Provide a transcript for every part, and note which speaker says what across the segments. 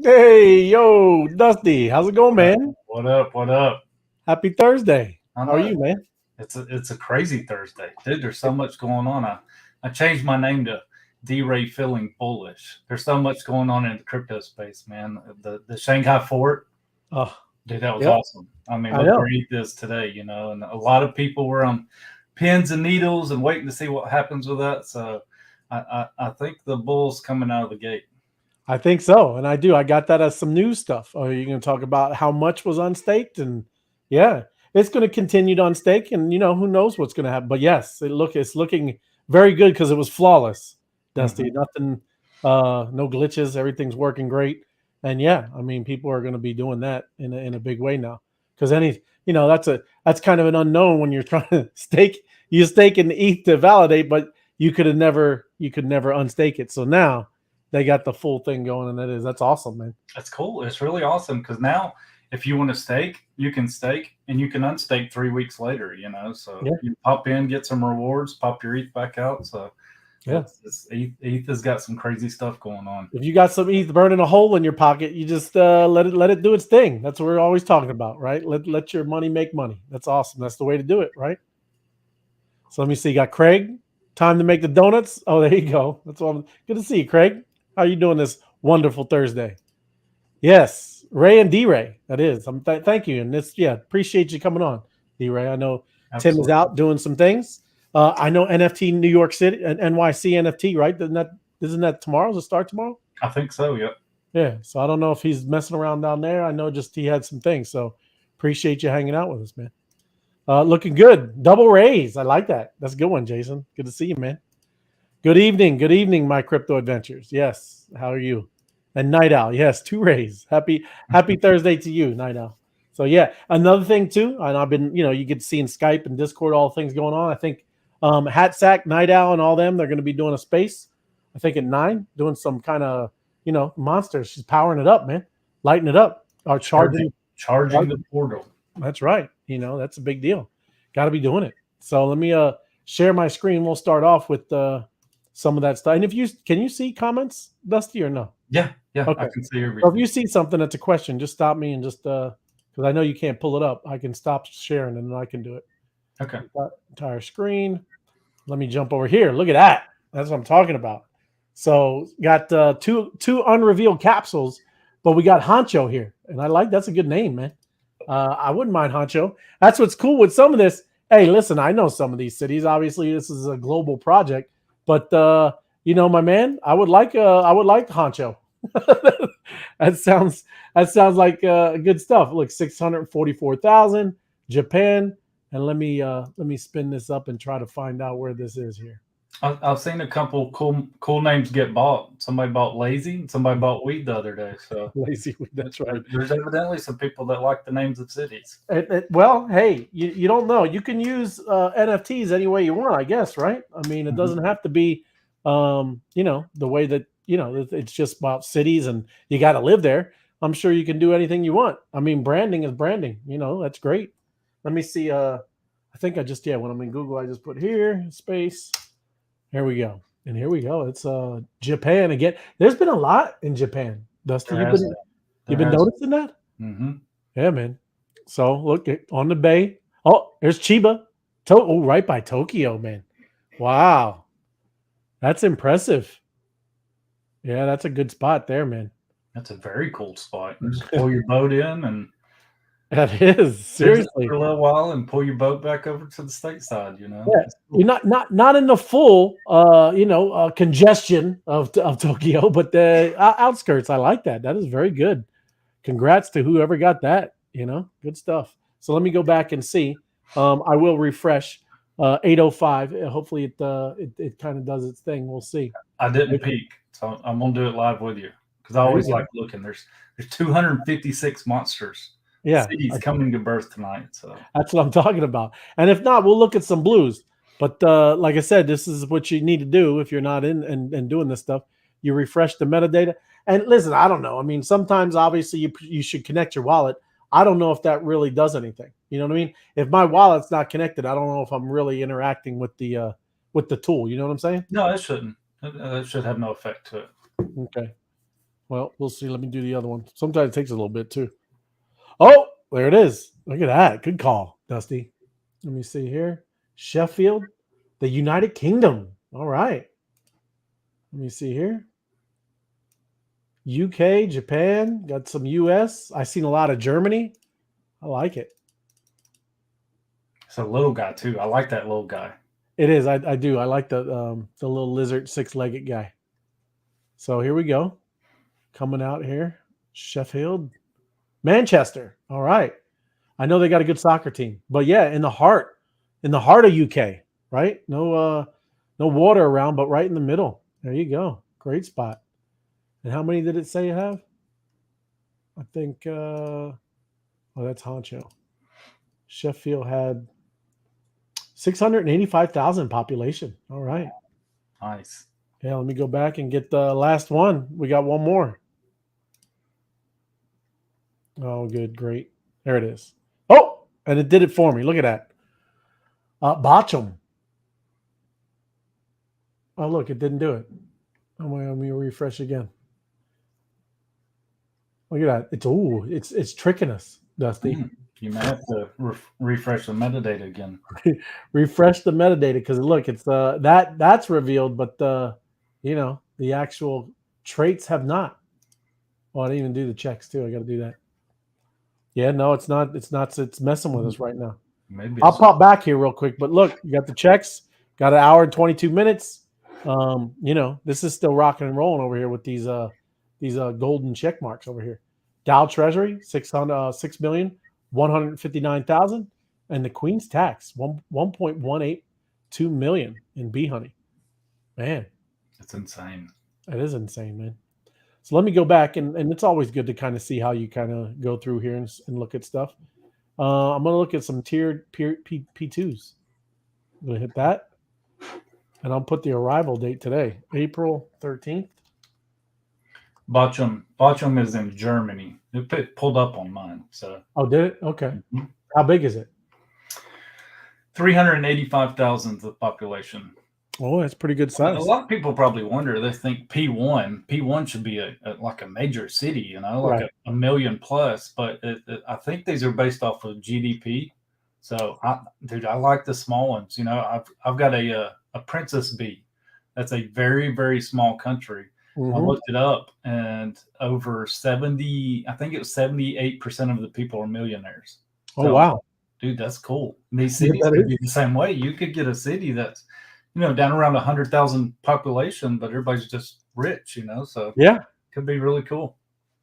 Speaker 1: Hey, yo, Dusty, how's it going, man?
Speaker 2: What up? What up?
Speaker 1: Happy Thursday.
Speaker 2: I
Speaker 1: How are
Speaker 2: know
Speaker 1: you, man?
Speaker 2: it's a crazy Thursday, dude. There's so much going on. I changed my name to D-Ray Feeling Bullish. There's so much going on in the crypto space, man. The Shanghai Fort,
Speaker 1: Oh,
Speaker 2: dude, that was
Speaker 1: yep,
Speaker 2: awesome. I mean,
Speaker 1: I
Speaker 2: look where
Speaker 1: know.
Speaker 2: ETH is today, and a lot of people were on pins and needles and waiting to see what happens with that. So I think the bull's coming out of the gate.
Speaker 1: I think so, and I do. I got that as some news stuff. Oh, you're going to talk about how much was unstaked, and yeah, it's going to continue to unstake, and who knows what's going to happen. But yes, it's looking very good because it was flawless, Dusty.
Speaker 2: Hmm.
Speaker 1: Nothing, no glitches. Everything's working great, and yeah, I mean, people are going to be doing that in a big way now because that's kind of an unknown when you're trying to stake. You stake in ETH to validate, but you could never unstake it. So now they got the full thing going, and that's awesome, man.
Speaker 2: That's cool. It's really awesome because now, if you want to stake, you can stake and you can unstake 3 weeks later. So
Speaker 1: Yeah,
Speaker 2: you pop in, get some rewards, pop your ETH back out. So
Speaker 1: yeah.
Speaker 2: ETH has got some crazy stuff going on.
Speaker 1: If you got some ETH burning a hole in your pocket, you just let it do its thing. That's what we're always talking about, right? Let your money make money. That's awesome. That's the way to do it, right? So let me see. Got Craig. Time to make the donuts. Oh, there you go. That's all. Good to see you, Craig. How are you doing this wonderful Thursday? Yes, Ray and D Ray. That is. Thank you, and appreciate you coming on, D Ray. I know Tim is
Speaker 2: Absolutely.
Speaker 1: out doing some things. I know NFT New York City and NYC NFT, right? Isn't that tomorrow? Does it start tomorrow?
Speaker 2: I think so. Yep.
Speaker 1: Yeah. So I don't know if he's messing around down there. I know just he had some things. So appreciate you hanging out with us, man. Looking good. Double raise. I like that. That's a good one, Jason. Good to see you, man. Good evening. Good evening, my crypto adventures. Yes. How are you? And Night Owl. Yes, two rays. Happy Thursday to you, Night Owl. So yeah, another thing too, and I've been, you get to see in Skype and Discord all things going on. I think Hat Sack, Night Owl, and all them, they're going to be doing a space. I think at 9, doing some kind of, monsters. She's powering it up, man, lighting it up, or
Speaker 2: Charging,
Speaker 1: charging.
Speaker 2: charging the portal.
Speaker 1: That's right. That's a big deal. Got to be doing it. So let me share my screen. We'll start off with some of that stuff. And if you can you see comments, Dusty, or no?
Speaker 2: Yeah, yeah. I
Speaker 1: Okay.
Speaker 2: can see
Speaker 1: So if
Speaker 2: everything.
Speaker 1: you see something that's a question, just stop me and just because I know you can't pull it up. I can stop sharing and then I can do it.
Speaker 2: Okay.
Speaker 1: Entire screen. Let me jump over here. Look at that. That's what I'm talking about. So got two unrevealed capsules, but we got Honcho here, and I like that's a good name, man. I wouldn't mind Honcho. That's what's cool with some of this. Hey, listen, I know some of these cities. Obviously, this is a global project, but my man, I would like Honcho. that sounds that sounds like good stuff. Look, 644,000 Japan, and let me spin this up and try to find out where this is here.
Speaker 2: I've seen a couple cool names get bought. Somebody bought Lazy, and somebody bought Weed the other day. So
Speaker 1: Lazy, that's right.
Speaker 2: there's evidently some people that like the names of cities.
Speaker 1: Well, hey, you don't know. You can use NFTs any way you want, I guess, right? I mean, it
Speaker 2: Hmm.
Speaker 1: doesn't have to be, the way that it's just about cities and you got to live there. I'm sure you can do anything you want. I mean, branding is branding. That's great. Let me see. I think I just when I'm in Google, I just put here space. Here we go, and here we go. It's Japan again. There's been a lot in Japan, Dusty.
Speaker 2: There
Speaker 1: You've
Speaker 2: has
Speaker 1: been
Speaker 2: been.
Speaker 1: you've
Speaker 2: There
Speaker 1: been
Speaker 2: has.
Speaker 1: noticing that?
Speaker 2: Hmm.
Speaker 1: Yeah, man. So look on the bay. Oh, there's Chiba. Right by Tokyo, man. Wow, that's impressive. Yeah, that's a good spot there, man.
Speaker 2: That's a very cool spot. You just pull your boat in and
Speaker 1: That is
Speaker 2: visit for
Speaker 1: seriously.
Speaker 2: a little while and pull your boat back over to the stateside.
Speaker 1: Yeah,
Speaker 2: It's
Speaker 1: you're
Speaker 2: cool.
Speaker 1: not in the full congestion of Tokyo, but the outskirts. I like that. That is very good. Congrats to whoever got that. Good stuff. So let me go back and see. I will refresh. 8:05. Hopefully it kind of does its thing. We'll see.
Speaker 2: I didn't peek, so I'm gonna do it live with you because I
Speaker 1: There
Speaker 2: always
Speaker 1: you
Speaker 2: like
Speaker 1: go.
Speaker 2: looking. There's 256 monsters
Speaker 1: Yeah,
Speaker 2: cities coming to birth tonight. So
Speaker 1: that's what I'm talking about. And if not, we'll look at some blues. But like I said, this is what you need to do if you're not in and doing this stuff. You refresh the metadata. And listen, I don't know. I mean, sometimes obviously you should connect your wallet. I don't know if that really does anything. You know what I mean? If my wallet's not connected, I don't know if I'm really interacting with the tool. You know what I'm saying?
Speaker 2: no, it shouldn't. It should have no effect to it.
Speaker 1: Okay. Well, we'll see. Let me do the other one. Sometimes it takes a little bit too. Oh, there it is. Look at that. Good call, Dusty. Let me see here. Sheffield, the United Kingdom. All right. Let me see here. UK, Japan, got some US. I've seen a lot of Germany. I like it.
Speaker 2: It's a little guy too. I like that little guy.
Speaker 1: It is. I do. I like the little lizard 6-legged guy. So here we go. Coming out here. Sheffield. Manchester. All right. I know they got a good soccer team. But yeah, in the heart of UK, right? No water around, but right in the middle. There you go. Great spot. And how many did it say you have? I think that's Honcho. Sheffield had 685,000 population. All right.
Speaker 2: Nice.
Speaker 1: Yeah, let me go back and get the last one. We got one more. Oh, good, great. There it is. Oh, and it did it for me. Look at that. Bochum. Oh, look, it didn't do it. Let me refresh again. Look at that. It's tricking us, Dusty.
Speaker 2: You may have to refresh the metadata again.
Speaker 1: Refresh the metadata because look, it's that's revealed, but the actual traits have not. Oh, I didn't even do the checks too. I got to do that. Yeah, no, it's not. It's not. It's messing with us right now.
Speaker 2: Maybe
Speaker 1: I'll pop back here real quick. But look, you got the checks. Got an hour and 22 minutes. This is still rocking and rolling over here with these golden check marks over here. Dow Treasury 6,159,000, and the Queen's tax 1.182 million in bee honey. Man,
Speaker 2: it's insane.
Speaker 1: It is insane, man. So let me go back, and it's always good to kind of see how you kind of go through here and look at stuff. I'm going to look at some tiered P2s. I'm going to hit that, and I'll put the arrival date today, April 13th.
Speaker 2: Bochum is in Germany. It pulled up on mine. So.
Speaker 1: Oh, did it? Okay. Mm-hmm. How big is it?
Speaker 2: 385,000 the population.
Speaker 1: Oh, that's pretty good size.
Speaker 2: A lot of people probably wonder. They think P1 should be like a major city, like right. a million plus. But I think these are based off of GDP. So, I like the small ones. I've got a princess bee. That's a very, very small country. Mm-hmm. I looked it up, and over 78% of the people are millionaires.
Speaker 1: So, wow.
Speaker 2: Dude, that's cool. And these cities could be the same way. You could get a city that's, down around 100,000 population, but everybody's just rich, so
Speaker 1: yeah,
Speaker 2: could be really cool.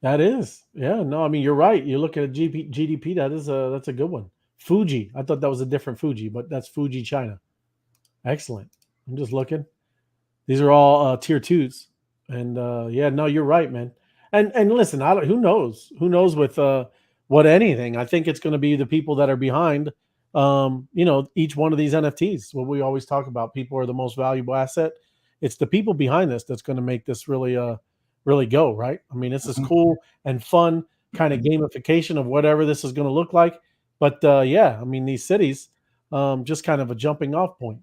Speaker 1: That is. Yeah, no, I mean, you're right. You look at GDP, that's a good one. Fuji. I thought that was a different Fuji, but that's Fuji, China. Excellent. I'm just looking. These are all tier 2s. And yeah, no, you're right, man. And listen, who knows? Who knows with what anything? I think it's going to be the people that are behind, each one of these NFTs. What we always talk about, people are the most valuable asset. It's the people behind this that's going to make this really go, right? I mean, this is cool and fun kind of gamification of whatever this is going to look like. But yeah, I mean, these cities, just kind of a jumping off point.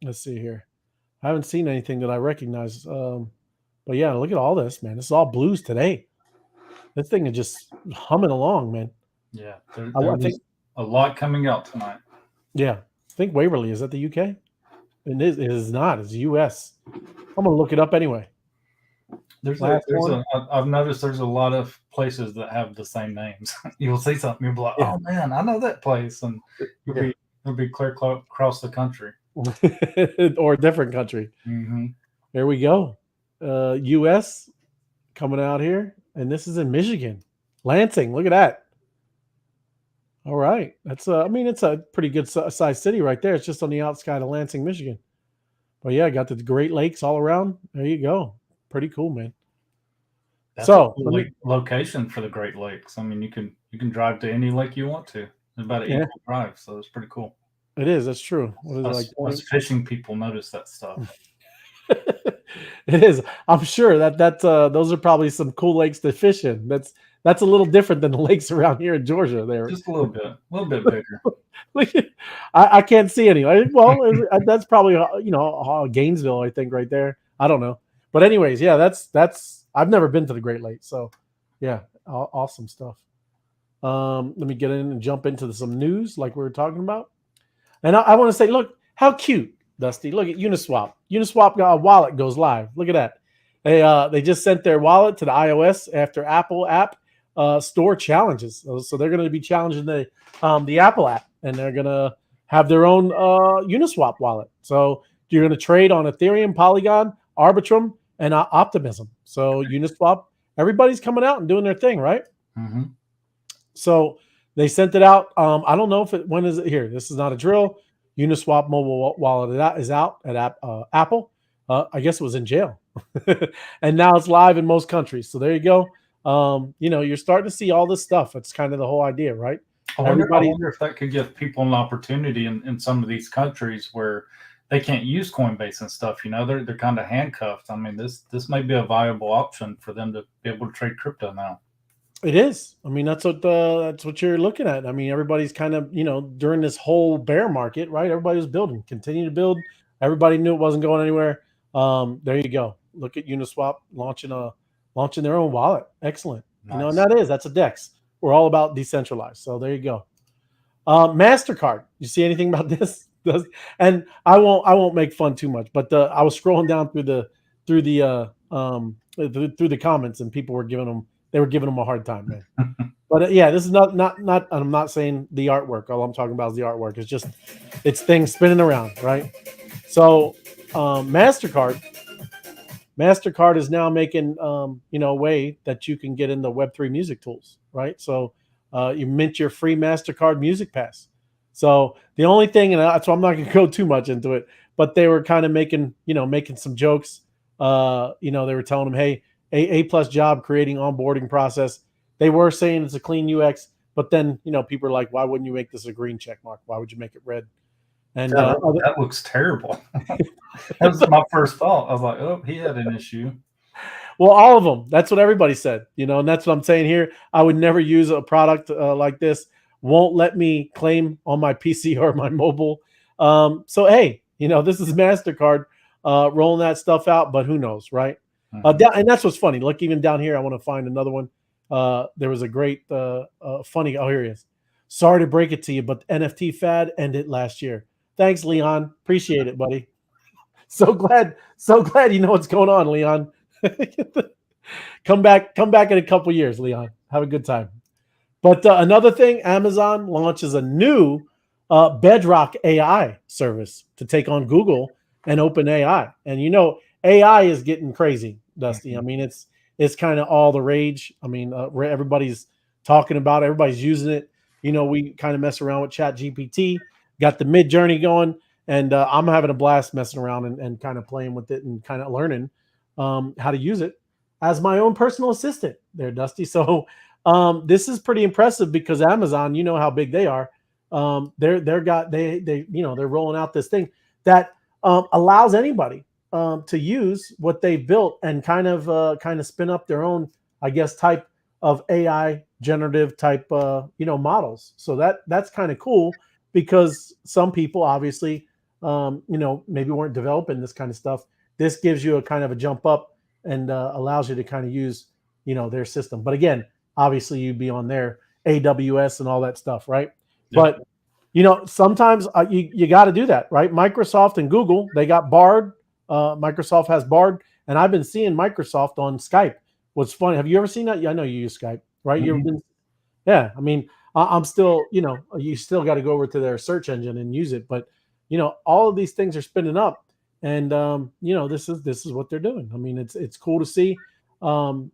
Speaker 1: Let's see here. I haven't seen anything that I recognize. But yeah, look at all this, man. This is all blues today. This thing is just humming along, man.
Speaker 2: Yeah. I think a lot coming out tonight.
Speaker 1: Yeah. I think Waverly is that the UK? It is not. It's US. I'm going to look it up anyway.
Speaker 2: I've noticed there's a lot of places that have the same names. You'll see something, you'll be like, oh man, I know that place. And it'll be clear across the country.
Speaker 1: Or a different country.
Speaker 2: Mm-hmm.
Speaker 1: There we go. US coming out here, and this is in Michigan, Lansing. Look at that. All right, that's it's a pretty good sized city right there. It's just on the outskirts of Lansing, Michigan. But yeah, got the Great Lakes all around. There you go. Pretty cool, man.
Speaker 2: That's a cool location for the Great Lakes. I mean, you can drive to any lake you want to. It's about an 8-mile drive, so it's pretty cool.
Speaker 1: It is. That's true. What is
Speaker 2: us fishing people notice that stuff.
Speaker 1: It is. I'm sure that those are probably some cool lakes to fish in. That's a little different than the lakes around here in Georgia. There,
Speaker 2: just a little bit bigger.
Speaker 1: I can't see any. Well, that's probably Gainesville, I think, right there. I don't know, but anyways, yeah, that's I've never been to the Great Lakes, so yeah, awesome stuff. Let me get in and jump into some news like we were talking about. And I want to say, look, how cute, Dusty. Look at Uniswap. Uniswap got a wallet goes live. Look at that. They just sent their wallet to the iOS after Apple app store challenges. So they're going to be challenging the Apple app, and they're going to have their own Uniswap wallet. So you're going to trade on Ethereum, Polygon, Arbitrum, and Optimism. So Uniswap, everybody's coming out and doing their thing, right?
Speaker 2: Mm-hmm.
Speaker 1: So they sent it out. I don't know when is it here. This is not a drill. Uniswap mobile wallet is out at Apple. I guess it was in jail, and now it's live in most countries. So there you go. You're starting to see all this stuff. It's kind of the whole idea, right?
Speaker 2: I wonder if that could give people an opportunity in some of these countries where they can't use Coinbase and stuff. They're kind of handcuffed. I mean, this may be a viable option for them to be able to trade crypto now.
Speaker 1: It is. I mean, that's what you're looking at. I mean, everybody's kind of, during this whole bear market, right? Everybody was building, continue to build. Everybody knew it wasn't going anywhere. There you go. Look at Uniswap launching their own wallet. Excellent.
Speaker 2: Nice.
Speaker 1: And that's a DEX. We're all about decentralized. So there you go. MasterCard. You see anything about this? And I won't make fun too much, but I was scrolling down through the comments, and people were giving them a hard time, man. But yeah, this is not. I'm not saying the artwork. All I'm talking about is the artwork. It's things spinning around, right? So MasterCard is now making a way that you can get into Web3 music tools, right? So you mint your free MasterCard Music Pass. So the only thing, and so I'm not going to go too much into it, but they were kind of making some jokes. They were telling them, hey, A+ job creating onboarding process. They were saying it's a clean UX, but then people are like, why wouldn't you make this a green check mark? Why would you make it red? And
Speaker 2: that looks terrible. That was my first thought. I was like, oh, he had an issue.
Speaker 1: Well, all of them. That's what everybody said, and that's what I'm saying here. I would never use a product like this. Won't let me claim on my PC or my mobile. So hey, this is MasterCard rolling that stuff out, but who knows, right? And that's what's funny. Look, even down here, I want to find another one. There was a great funny. Oh, here he is. Sorry to break it to you, but the NFT fad ended last year. Thanks, Leon. Appreciate it, buddy. So glad you know what's going on, Leon. Come back in a couple years, Leon. Have a good time. But another thing, Amazon launches a new Bedrock AI service to take on Google and OpenAI. And AI is getting crazy, Dusty. I mean, it's kind of all the rage. I mean, everybody's talking about it. Everybody's using it. We kind of mess around with ChatGPT, got the Mid-Journey going, and I'm having a blast messing around and kind of playing with it and kind of learning how to use it as my own personal assistant there, Dusty. So this is pretty impressive because Amazon, you know how big they are. They're rolling out this thing that allows anybody to use what they've built and kind of spin up their own, I guess, type of AI generative type models. So that's kind of cool because some people obviously maybe weren't developing this kind of stuff. This gives you a kind of a jump up and allows you to kind of use their system. But again, obviously you'd be on their AWS and all that stuff, right? Yep. But sometimes you got to do that, right? Microsoft and Google, they got Bard. Microsoft has Bard, and I've been seeing Microsoft on Skype. What's funny, have you ever seen that? Yeah, I know you use Skype, right? Mm-hmm. Yeah. I mean, I'm still, you still got to go over to their search engine and use it, but all of these things are spinning up, and this is what they're doing. I mean, it's cool to see. Down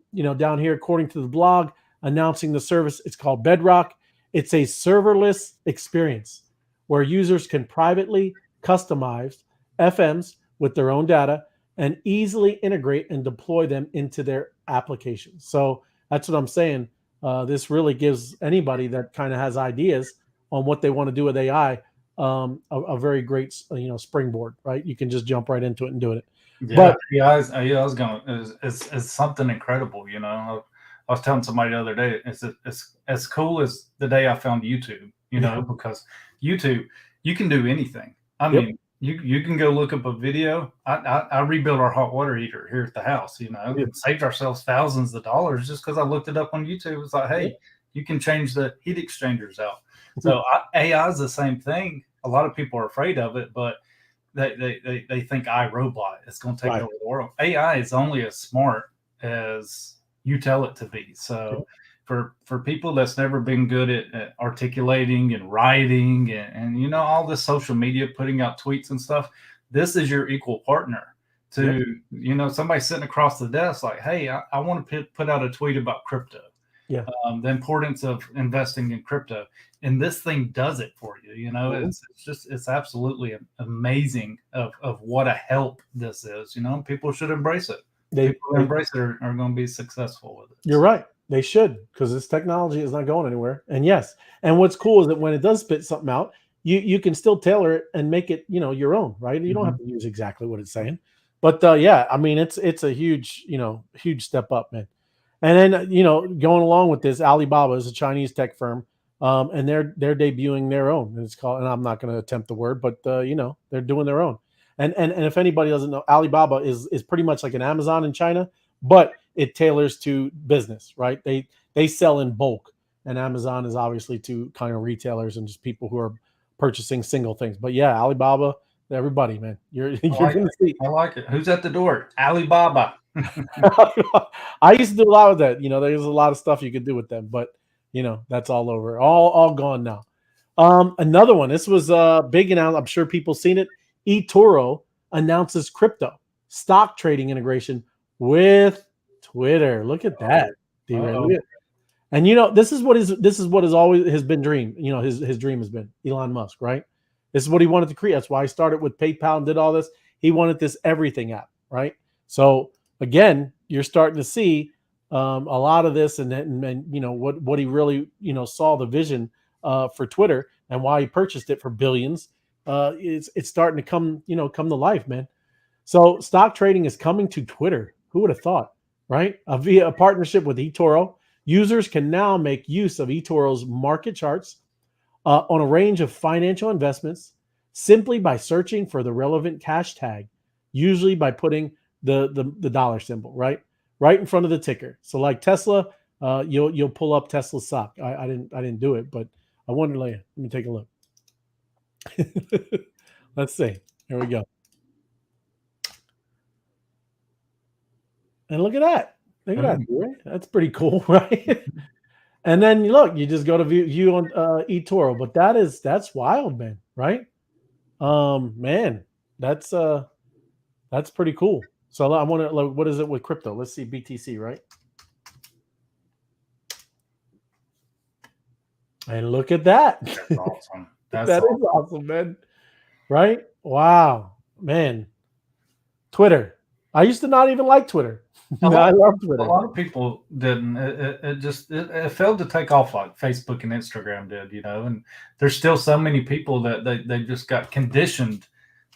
Speaker 1: here, according to the blog, announcing the service, it's called Bedrock. It's a serverless experience where users can privately customize FMs with their own data and easily integrate and deploy them into their applications. So that's what I'm saying. This really gives anybody that kind of has ideas on what they want to do with AI a very great springboard, right? You can just jump right into it and do it.
Speaker 2: Yeah, but it's something incredible. I was telling somebody the other day, it's as cool as the day I found YouTube. Because YouTube, you can do anything. I mean, You can go look up a video. I rebuilt our hot water heater here at the house,
Speaker 1: Yeah.
Speaker 2: and saved ourselves thousands of dollars just because I looked it up on YouTube. It's like,
Speaker 1: Yeah.
Speaker 2: hey, you can change the heat exchangers out. So AI is the same thing. A lot of people are afraid of it, but they think iRobot is going to take
Speaker 1: Right.
Speaker 2: over the world. AI is only as smart as you tell it to be. So for people that's never been good at articulating and writing and all this social media, putting out tweets and stuff, this is your equal partner to somebody sitting across the desk like, hey, I want to put out a tweet about crypto.
Speaker 1: Yeah.
Speaker 2: The importance of investing in crypto, and this thing does it for you. It's absolutely amazing of what a help this is. People should embrace it. People who embrace it are going to be successful with it.
Speaker 1: You're right. They should, because this technology is not going anywhere. And yes, and what's cool is that when it does spit something out, you can still tailor it and make it your own, right? You don't have to use exactly what it's saying. But yeah, I mean it's a huge huge step up, man. And then going along with this, Alibaba is a Chinese tech firm, and they're debuting their own. And it's called, and I'm not going to attempt the word, but they're doing their own. And if anybody doesn't know, Alibaba is pretty much like an Amazon in China, but it tailors to business, right? They sell in bulk, and Amazon is obviously to kind of retailers and just people who are purchasing single things. But yeah, Alibaba, everybody, man, you're going to see.
Speaker 2: I like it. Who's at the door? Alibaba.
Speaker 1: I used to do a lot with that. There's a lot of stuff you could do with them, but that's all over, all gone now. Another one. This was a big announcement. I'm sure people seen it. eToro announces crypto stock trading integration with Twitter. Look at that. And this is what has always has been dream. His dream has been Elon Musk, right? This is what he wanted to create. That's why he started with PayPal and did all this. He wanted this everything app, right? So again, you're starting to see a lot of this, and what he really saw the vision for Twitter and why he purchased it for billions. It's starting to come to life, man. So stock trading is coming to Twitter. Who would have thought, right? Via a partnership with eToro, users can now make use of eToro's market charts on a range of financial investments simply by searching for the relevant cash tag, usually by putting the dollar symbol right in front of the ticker. So like Tesla, you'll pull up Tesla stock. I didn't do it, but I wonder later. Let me take a look. Let's see. Here we go. And look at that. Look at that. That's pretty cool, right? And then look, you just go to view on eToro, but that's wild, man, right? Man, that's pretty cool. So I want to what is it with crypto? Let's see BTC, right? And look at that.
Speaker 2: That's awesome.
Speaker 1: That is awesome, man. Right? Wow, man. Twitter. I used to not even like Twitter. I love Twitter.
Speaker 2: A lot of people didn't. It failed to take off like Facebook and Instagram did, and there's still so many people that they just got conditioned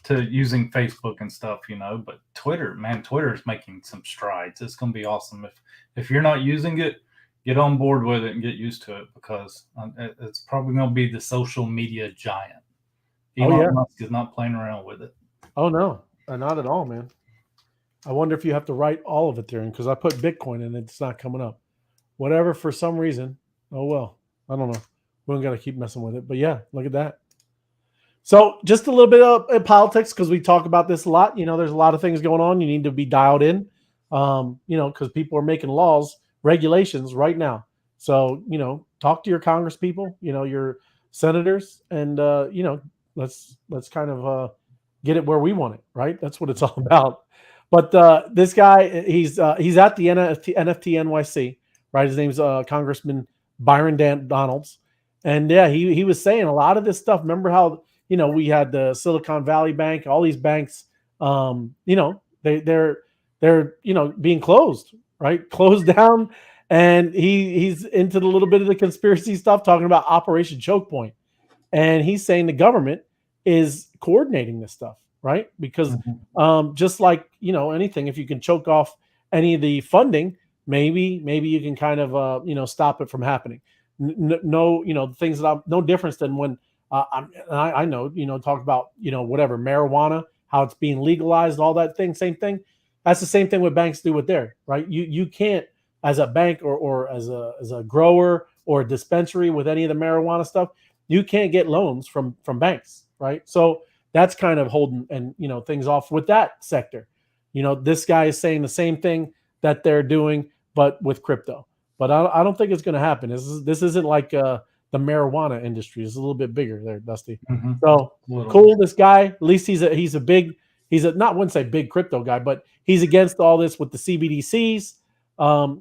Speaker 2: to using Facebook and stuff, but Twitter is making some strides. It's going to be awesome. If you're not using it, get on board with it and get used to it, because it's probably going to be the social media giant. Elon Musk is not playing around with it.
Speaker 1: Oh no, not at all, man. I wonder if you have to write all of it there, because I put Bitcoin and it's not coming up. Whatever, for some reason. Oh well, I don't know. We don't got to keep messing with it, but yeah, look at that. So just a little bit of politics, because we talk about this a lot. There's a lot of things going on. You need to be dialed in, because people are making laws, regulations right now. So, talk to your Congress people, your senators, and, let's kind of get it where we want it, right? That's what it's all about. But this guy, he's at the NFT NYC, right? His name's Congressman Byron Donalds. And yeah, he was saying a lot of this stuff. Remember how, we had the Silicon Valley Bank, all these banks, they're being closed, right? Closed down. And he's into the little bit of the conspiracy stuff, talking about Operation Choke Point. And he's saying the government is coordinating this stuff, right? Because just like, anything, if you can choke off any of the funding, maybe you can kind of, stop it from happening. No, things that no difference than when I know, talk about, whatever, marijuana, how it's being legalized, all that thing, same thing. That's the same thing what banks do with their, right? You can't, as a bank or as a grower or a dispensary with any of the marijuana stuff, you can't get loans from banks, right? So that's kind of holding and things off with that sector. This guy is saying the same thing that they're doing, but with crypto. But I don't think it's going to happen. This isn't like the marijuana industry. It's a little bit bigger there, Dusty.
Speaker 2: Mm-hmm.
Speaker 1: So cool. This guy, at least he's a big, not wouldn't say big crypto guy, but he's against all this with the CBDCs.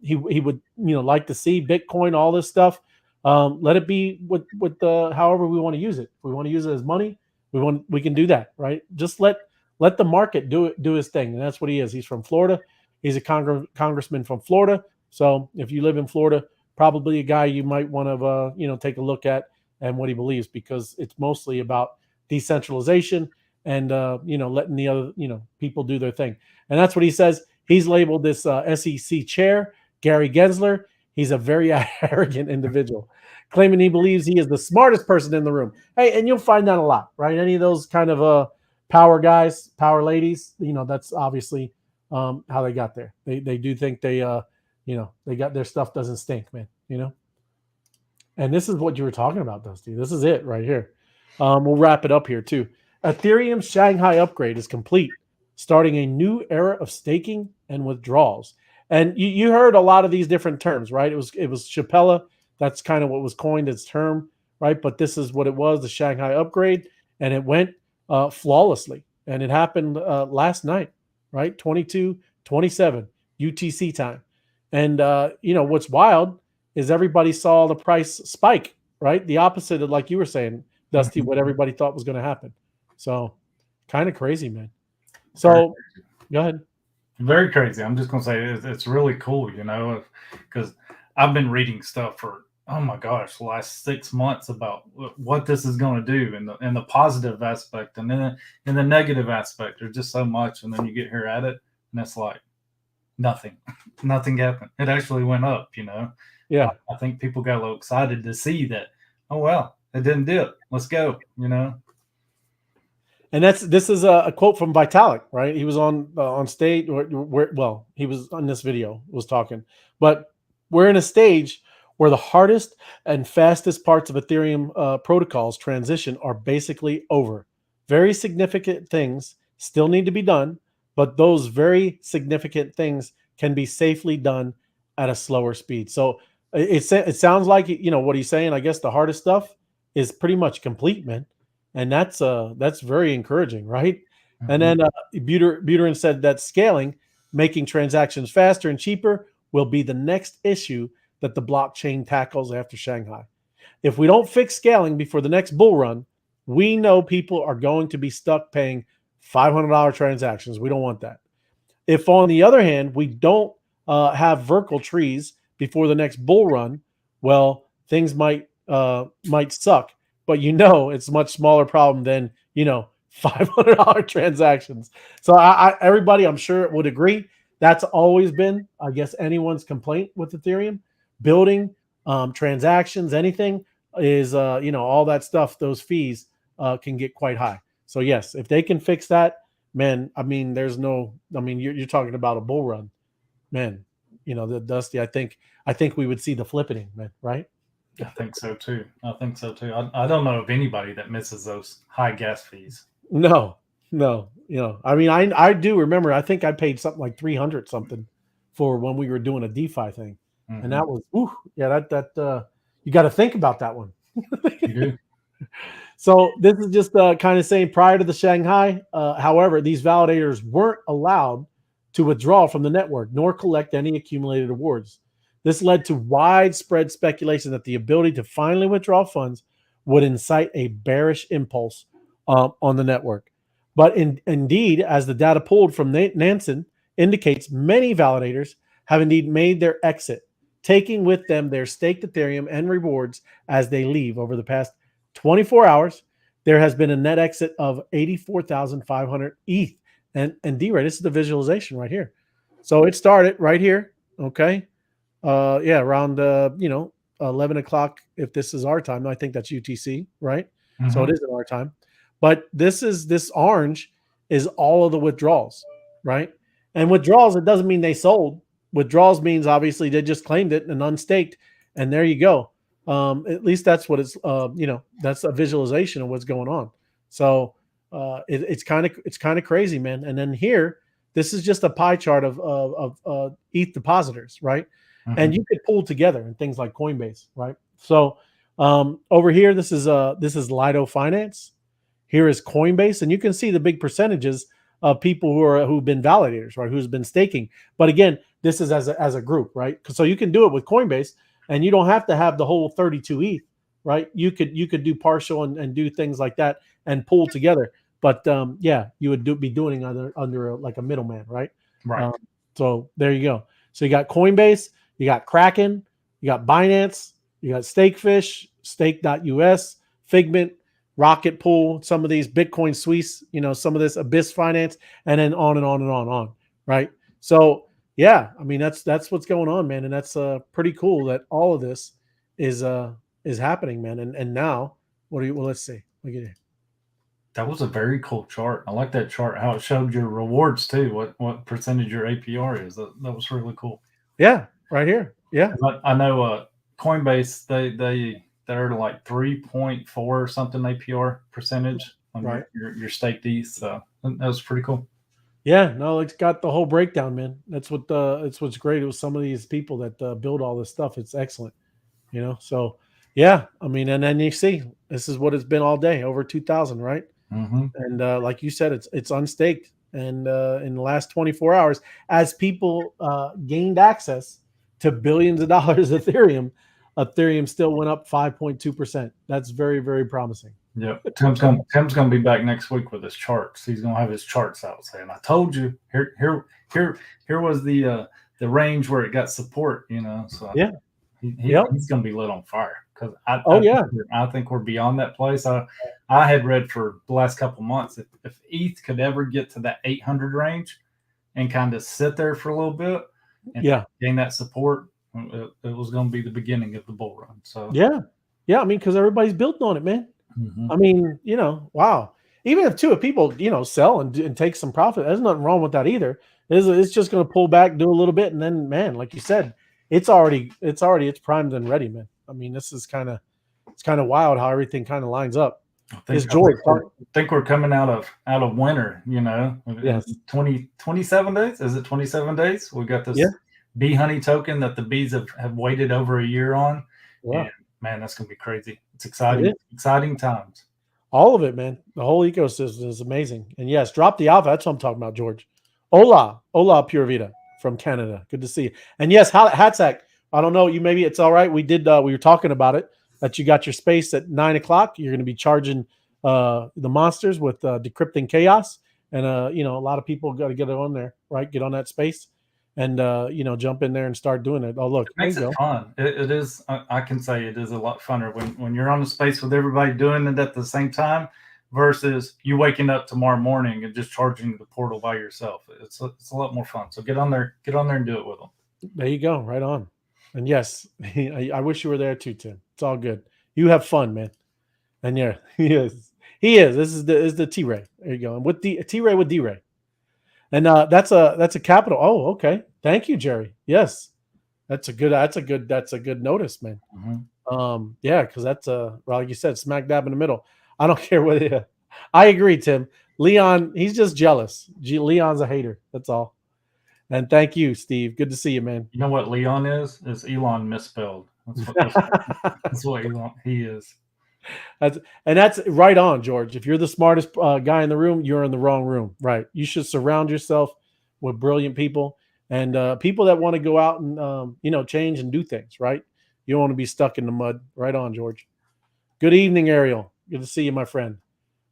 Speaker 1: He would like to see Bitcoin, all this stuff. Let it be with however we want to use it. If we want to use it as money, we can do that, right? Just let the market do his thing, and that's what he is. He's from Florida. He's a congressman from Florida. So if you live in Florida, probably a guy you might want to take a look at and what he believes, because it's mostly about decentralization and letting the other people do their thing. And that's what he says. He's labeled this SEC chair, Gary Gensler. He's a very arrogant individual, claiming he believes he is the smartest person in the room. Hey, and you'll find that a lot, right? Any of those kind of power guys, power ladies, that's obviously how they got there. They do think they got their stuff doesn't stink, man, And this is what you were talking about, Dusty. This is it right here. We'll wrap it up here too. Ethereum's Shanghai upgrade is complete, starting a new era of staking and withdrawals. And you heard a lot of these different terms, right? It was Chapella. That's kind of what was coined as term, right? But this is what it was, the Shanghai upgrade, and it went flawlessly. And it happened last night, right? 22:27 UTC time. And what's wild is everybody saw the price spike, right? The opposite of, like you were saying, Dusty, what everybody thought was going to happen. So kind of crazy, man. So go ahead.
Speaker 2: Very crazy. I'm just going to say it's really cool, because I've been reading stuff for, oh my gosh, the last 6 months about what this is going to do and the positive aspect and then in the negative aspect. There's just so much. And then you get here at it and it's like nothing happened. It actually went up,
Speaker 1: Yeah.
Speaker 2: I think people got a little excited to see that, oh, well, it didn't dip. Let's go,
Speaker 1: And this is a quote from Vitalik, right? He was on stage where he was on this video, was talking, but we're in a stage where the hardest and fastest parts of Ethereum protocols transition are basically over. Very significant things still need to be done, but those very significant things can be safely done at a slower speed. So it sounds like what he's saying. I guess the hardest stuff is pretty much complete, man. And that's very encouraging, right? Mm-hmm. And then Buterin said that scaling, making transactions faster and cheaper, will be the next issue that the blockchain tackles after Shanghai. If we don't fix scaling before the next bull run, we know people are going to be stuck paying $500 transactions. We don't want that. If, on the other hand, we don't have vertical trees before the next bull run, well, things might suck. But it's a much smaller problem than $500 transactions. So everybody, I'm sure, would agree. That's always been, I guess, anyone's complaint with Ethereum. Building, transactions, anything is, all that stuff, those fees can get quite high. So yes, if they can fix that, man, I mean, you're talking about a bull run, man. The Dusty, I think we would see the flipping, man, right?
Speaker 2: I think so too. I don't know of anybody that misses those high gas fees.
Speaker 1: No. I mean, I do remember. I think I paid something like 300 something for when we were doing a DeFi thing, and that was, that you got to think about that one.
Speaker 2: You do.
Speaker 1: So this is just kind of saying prior to the Shanghai. However, these validators weren't allowed to withdraw from the network nor collect any accumulated awards. This led to widespread speculation that the ability to finally withdraw funds would incite a bearish impulse on the network. But indeed, as the data pulled from Nansen indicates, many validators have indeed made their exit, taking with them their staked Ethereum and rewards as they leave. Over the past 24 hours, there has been a net exit of 84,500 ETH. And D-Ray, this is the visualization right here. So it started right here, okay? Around 11 o'clock, if this is our time. I think that's UTC, right? So it is in our time. But this orange is all of the withdrawals, right? And withdrawals, it doesn't mean they sold. Withdrawals means obviously they just claimed it and unstaked, and there you go. At least that's what it's that's a visualization of what's going on. So it's kind of crazy, man. And then here, this is just a pie chart of ETH depositors, right? And you could pull together and things like Coinbase, right? So over here, this is Lido Finance. Here is Coinbase, and you can see the big percentages of people who've been validators, right? Who's been staking. But again, this is as a group, right? So you can do it with Coinbase, and you don't have to have the whole 32 ETH, right? You could do partial and do things like that and pull together. But yeah, you would be doing under like a middleman, right?
Speaker 2: Right.
Speaker 1: So there you go. So you got Coinbase, you got Kraken, you got Binance, you got Stakefish, Stake.us, Figment, Rocket Pool, some of these Bitcoin Suisse, some of this Abyss Finance, and then on and on and on and on, right? So yeah, I mean that's what's going on, man, and that's pretty cool that all of this is happening, man. And now, let's see. Look at it.
Speaker 2: That was a very cool chart. I like that chart. How it showed your rewards too. What percentage your APR is. That was really cool.
Speaker 1: Yeah, right here. Yeah,
Speaker 2: I know Coinbase they're like 3.4 or something APR percentage on
Speaker 1: right.
Speaker 2: your staked ETH. So that was pretty cool.
Speaker 1: Yeah, no, it's got the whole breakdown, man. That's what's great. It was some of these people that build all this stuff. It's excellent, So yeah, I mean, and then you see this is what it's been all day, over 2,000, right? And like you said, it's unstaked. And in the last 24 hours, as people gained access to billions of dollars of Ethereum still went up 5.2%. That's very, very promising.
Speaker 2: Yeah, Tim's gonna be back next week with his charts. He's gonna have his charts out saying, "I told you, here was the range where it got support." So
Speaker 1: yeah,
Speaker 2: he's gonna be lit on fire because I think we're beyond that place. I had read for the last couple months if ETH could ever get to that 800 range and kind of sit there for a little bit and gain that support, it was going to be the beginning of the bull run. So
Speaker 1: yeah, I mean, because everybody's built on it, man. I mean, wow. Even if people, sell and take some profit, there's nothing wrong with that either. It's just going to pull back, do a little bit, and then, man, like you said, it's primed and ready, man. I mean, it's kind of wild how everything kind of lines up.
Speaker 2: I think we're coming out of winter.
Speaker 1: Yes.
Speaker 2: 27 days. Is it 27 days? We got this bee honey token that the bees have waited over a year on.
Speaker 1: Yeah.
Speaker 2: And man, that's gonna be crazy. It's exciting. Exciting times.
Speaker 1: All of it, man. The whole ecosystem is amazing. And yes, drop the alpha. That's what I'm talking about, George. Hola Pura Vida from Canada. Good to see you. And yes, Hatsack, I don't know, maybe it's all right. We were talking about it, that you got your space at 9:00. You're going to be charging the monsters with decrypting chaos. And, a lot of people got to get on there, right? Get on that space and, jump in there and start doing it. Oh, look.
Speaker 2: It makes it fun. It is, I can say it is a lot funner when you're on the space with everybody doing it at the same time versus you waking up tomorrow morning and just charging the portal by yourself. It's a lot more fun. So get on there and do it with them.
Speaker 1: There you go. Right on. And yes, I wish you were there too, Tim. It's all good. You have fun, man. And yeah, he is. This is the T-Ray. There you go. And with the T-Ray with D-Ray. And that's a capital. Oh, okay. Thank you, Jerry. Yes. That's a good notice, man. Yeah, because that's like you said, smack dab in the middle. I don't care what I agree, Tim. Leon, he's just jealous. Leon's a hater. That's all. And thank you, Steve. Good to see you, man.
Speaker 2: You know what Leon is? Is Elon misspelled. That's what he is.
Speaker 1: That's right on, George. If you're the smartest guy in the room, you're in the wrong room. Right. You should surround yourself with brilliant people and people that want to go out and, change and do things, right? You don't want to be stuck in the mud. Right on, George. Good evening, Ariel. Good to see you, my friend.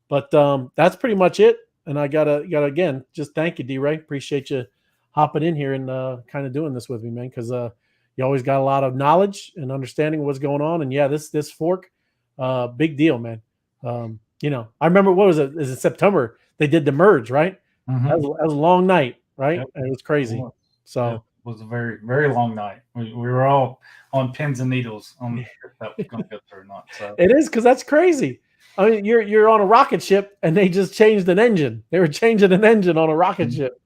Speaker 1: But that's pretty much it. And I gotta again, just thank you, D-Ray. Appreciate you hopping in here and kind of doing this with me, man, because you always got a lot of knowledge and understanding of what's going on. And yeah, this fork, big deal, man. I remember, what was it? Is it September? They did the merge, right? That was a long night, right? Yep. It was crazy. So
Speaker 2: it was a very, very long night. We were all on pins and needles on if that was going to go through or not. So
Speaker 1: it is, because that's crazy. I mean, you're on a rocket ship and they just changed an engine. They were changing an engine on a rocket ship.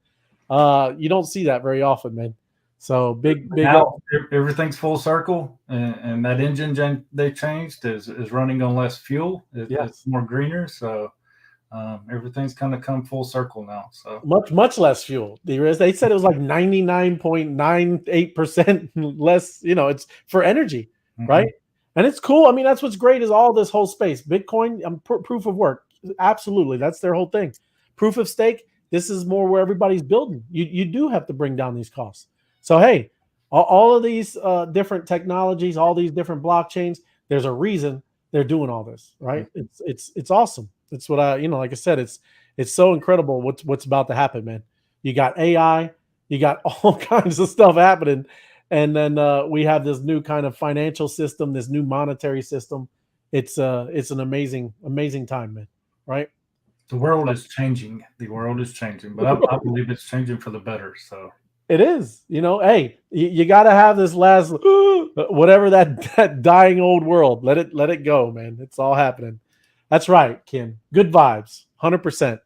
Speaker 1: You don't see that very often, man. So big.
Speaker 2: Now everything's full circle, and that engine they changed is running on less fuel. It's more greener, so everything's kind of come full circle now. So
Speaker 1: much less fuel. They said it was like 99.98% less. It's for energy, right? And it's cool. I mean, that's what's great is all this whole space. Bitcoin, proof of work. Absolutely. That's their whole thing. Proof of stake. This is more where everybody's building. You do have to bring down these costs. So, hey, all of these different technologies, all these different blockchains, there's a reason they're doing all this, right? It's awesome. It's what like I said, it's so incredible what's about to happen, man. You got AI, you got all kinds of stuff happening. And then we have this new kind of financial system, this new monetary system. It's an amazing time, man. Right?
Speaker 2: The world is changing. The world is changing, but I believe it's changing for the better. So
Speaker 1: it is. Hey, you got to have this last whatever that dying old world. Let it go, man. It's all happening. That's right, Ken. Good vibes, 100%.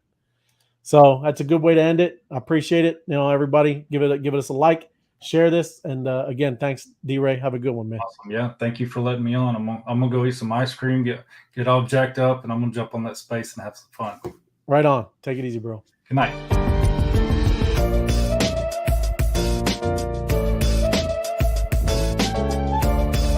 Speaker 1: So that's a good way to end it. I appreciate it. Everybody, give us a like. Share this, and again, thanks, D-Ray. Have a good one, man.
Speaker 2: Awesome. Yeah, thank you for letting me on. I'm gonna go eat some ice cream, get all jacked up, and I'm gonna jump on that space and have some fun.
Speaker 1: Right on. Take it easy, bro.
Speaker 2: Good night.